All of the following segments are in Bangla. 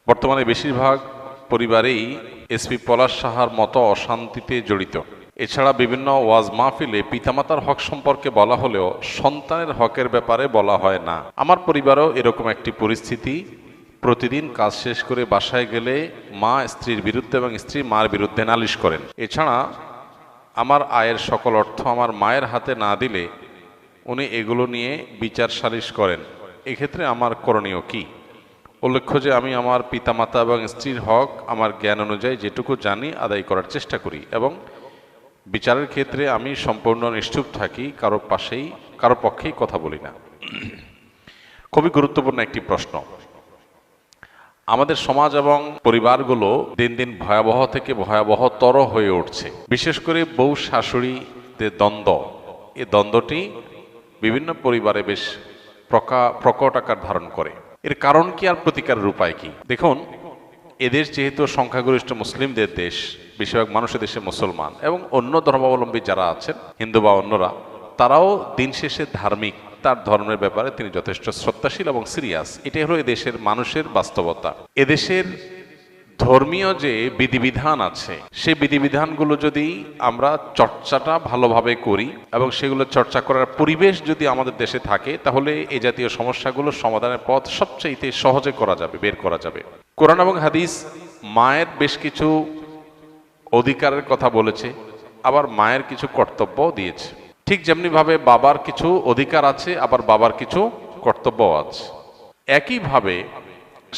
বর্তমানে বেশিরভাগ পরিবারেই এসপি পলাশ সাহার মতো অশান্তিতে জড়িত। এছাড়া বিভিন্ন ওয়াজ মাহফিলে পিতামাতার হক সম্পর্কে বলা হলেও সন্তানের হকের ব্যাপারে বলা হয় না। আমার পরিবারও এরকম একটি পরিস্থিতি। প্রতিদিন কাজ শেষ করে বাসায় গেলে মা স্ত্রীর বিরুদ্ধে এবং স্ত্রী মার বিরুদ্ধে নালিশ করেন। এছাড়া আমার আয়ের সকল অর্থ আমার মায়ের হাতে না দিলে উনি এগুলো নিয়ে বিচার সালিশ করেন। এক্ষেত্রে আমার করণীয় কি? উল্লেখ্য যে আমি আমার পিতামাতা এবং স্ত্রীর হক আমার জ্ঞান অনুযায়ী যেটুকু জানি আদায় করার চেষ্টা করি এবং বিচারের ক্ষেত্রে আমি সম্পূর্ণ নিশ্চুপ থাকি, কারো পক্ষেই কথা বলি না। খুবই গুরুত্বপূর্ণ একটি প্রশ্ন। আমাদের সমাজ এবং পরিবারগুলো দিন দিন ভয়াবহ থেকে ভয়াবহতর হয়ে উঠছে। বিশেষ করে বউ শাশুড়িদের দ্বন্দ্ব, এই দ্বন্দ্বটি বিভিন্ন পরিবারে বেশ প্রকট আকার ধারণ করে। এর কারণ কি আর প্রতিকারের উপায় কি? দেখুন, এদেশ যেহেতু সংখ্যাগরিষ্ঠ মুসলিমদের দেশ, বেশিরভাগ মানুষের দেশে মুসলমান এবং অন্য ধর্মাবলম্বী যারা আছেন, হিন্দু বা অন্যরা, তারাও দিন শেষে ধার্মিক। তার ধর্মের ব্যাপারে তিনি যথেষ্ট শ্রদ্ধাশীল এবং সিরিয়াস। এটাই হলো এদেশের মানুষের বাস্তবতা। এদেশের ধর্মীয় যে বিধিবিধান আছে, সেই বিধিবিধানগুলো যদি আমরা চর্চাটা ভালোভাবে করি এবং সেগুলো চর্চা করার পরিবেশ যদি আমাদের দেশে থাকে, তাহলে এই জাতীয় সমস্যাগুলোর সমাধানের পথ সবচেয়ে সহজে বের করা যাবে। কোরআন এবং হাদিস মায়ের বেশ কিছু অধিকারের কথা বলেছে, আবার মায়ের কিছু কর্তব্যও দিয়েছে। ঠিক যেমনিভাবে বাবার কিছু অধিকার আছে, আবার বাবার কিছু কর্তব্যও আছে। একইভাবে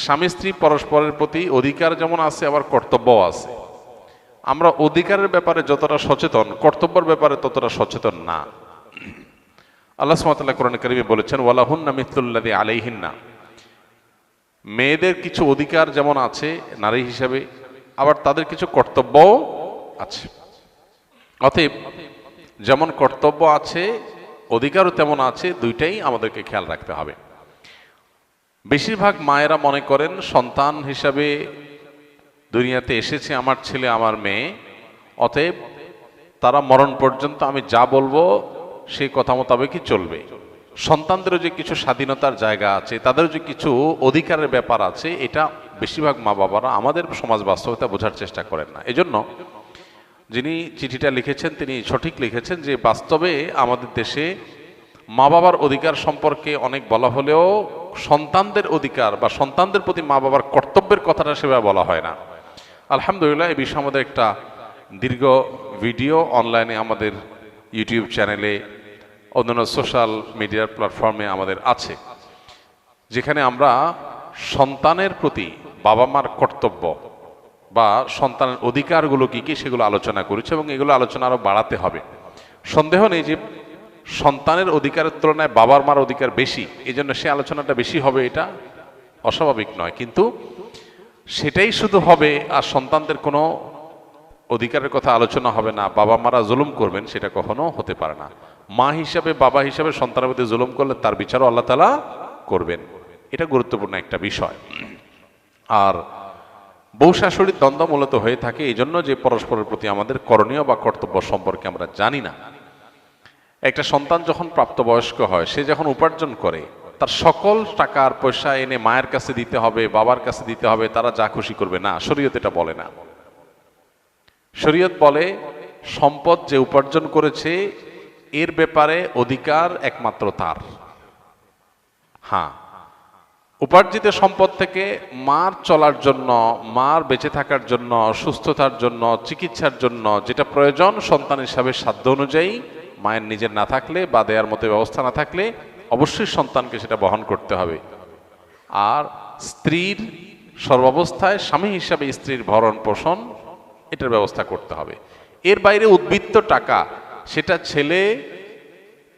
স্বামী স্ত্রী পরস্পরের প্রতি অধিকার যেমন আছে, আবার কর্তব্যও আছে। আমরা অধিকারের ব্যাপারে যতটা সচেতন, কর্তব্যের ব্যাপারে ততটা সচেতন না। আল্লাহ সুবহানাহু ওয়া তাআলা কোরআনে কারীমে বলেছেন, ওয়ালাহুন্না মিসলুল্লাযী আলাইহিন্না। মেয়েদের কিছু অধিকার যেমন আছে নারী হিসাবে, আবার তাদের কিছু কর্তব্যও আছে। অতএব যেমন কর্তব্য আছে, অধিকারও তেমন আছে, দুইটাই আমাদেরকে খেয়াল রাখতে হবে। বেশিরভাগ মায়েরা মনে করেন সন্তান হিসাবে দুনিয়াতে এসেছে আমার ছেলে আমার মেয়ে, অতএব তারা মরণ পর্যন্ত আমি যা বলবো সেই কথা মোতাবেকই চলবে। সন্তানদেরও যে কিছু স্বাধীনতার জায়গা আছে, তাদেরও যে কিছু অধিকারের ব্যাপার আছে, এটা বেশিরভাগ মা বাবারা আমাদের সমাজ বাস্তবতা বোঝার চেষ্টা করেন না। এজন্য যিনি চিঠিটা লিখেছেন তিনি সঠিক লিখেছেন যে বাস্তবে আমাদের দেশে মা বাবার অধিকার সম্পর্কে অনেক বলা হলেও সন্তানদের অধিকার বা সন্তানদের প্রতি মা বাবার কর্তব্যের কথাটা সেভাবে বলা হয় না। আলহামদুলিল্লাহ, এই বিষয়ে আমাদের একটা দীর্ঘ ভিডিও অনলাইনে আমাদের ইউটিউব চ্যানেলে, অন্যান্য সোশ্যাল মিডিয়ার প্ল্যাটফর্মে আমাদের আছে, যেখানে আমরা সন্তানের প্রতি বাবা মার কর্তব্য বা সন্তানের অধিকারগুলো কি কি সেগুলো আলোচনা করেছে এবং এগুলো আলোচনা আরো বাড়াতে হবে। সন্দেহ নেই যে সন্তানের অধিকারের তুলনায় বাবার মার অধিকার বেশি, এই জন্য সে আলোচনাটা বেশি হবে, এটা অস্বাভাবিক নয়। কিন্তু সেটাই শুধু হবে আর সন্তানদের কোনো অধিকারের কথা আলোচনা হবে না, বাবা মারা জুলুম করবেন, সেটা কখনো হতে পারে না। মা হিসাবে বাবা হিসাবে সন্তানের প্রতি জুলুম করলে তার বিচারও আল্লাহ তাআলা করবেন। এটা গুরুত্বপূর্ণ একটা বিষয়। আর বউ শাশুড়ির দ্বন্দ্ব মূলত হয়ে থাকে এই জন্য যে পরস্পরের প্রতি আমাদের করণীয় বা কর্তব্য সম্পর্কে আমরা জানি না। একটা সন্তান যখন প্রাপ্তবয়স্ক হয়, সে যখন উপার্জন করে, তার সকল টাকা আর পয়সা এনে মায়ের কাছে দিতে হবে, বাবার কাছে দিতে হবে, তারা যা খুশি করবে না, শরীয়ত এটা বলে না। শরীয়ত বলে সম্পদ যে উপার্জন করেছে এর ব্যাপারে অধিকার একমাত্র তার। হ্যাঁ, উপার্জিত সম্পদ থেকে মার চলার জন্য, মার বেঁচে থাকার জন্য, সুস্থতার জন্য, চিকিৎসার জন্য যেটা প্রয়োজন সন্তান হিসাবে সাধ্য অনুযায়ী, মায়ের নিজের না থাকলে বা দেয়ার মতো ব্যবস্থা না থাকলে অবশ্যই সন্তানকে সেটা বহন করতে হবে। আর স্ত্রীর সর্বাবস্থায় স্বামী হিসাবে স্ত্রীর ভরণ পোষণ এটার ব্যবস্থা করতে হবে। এর বাইরে উদ্বৃত্ত টাকা সেটা ছেলে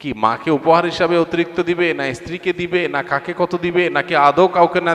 কি মাকে উপহার হিসাবে অতিরিক্ত দিবে, না স্ত্রীকে দিবে, না কাকে কত দিবে, নাকি আদৌ কাউকে না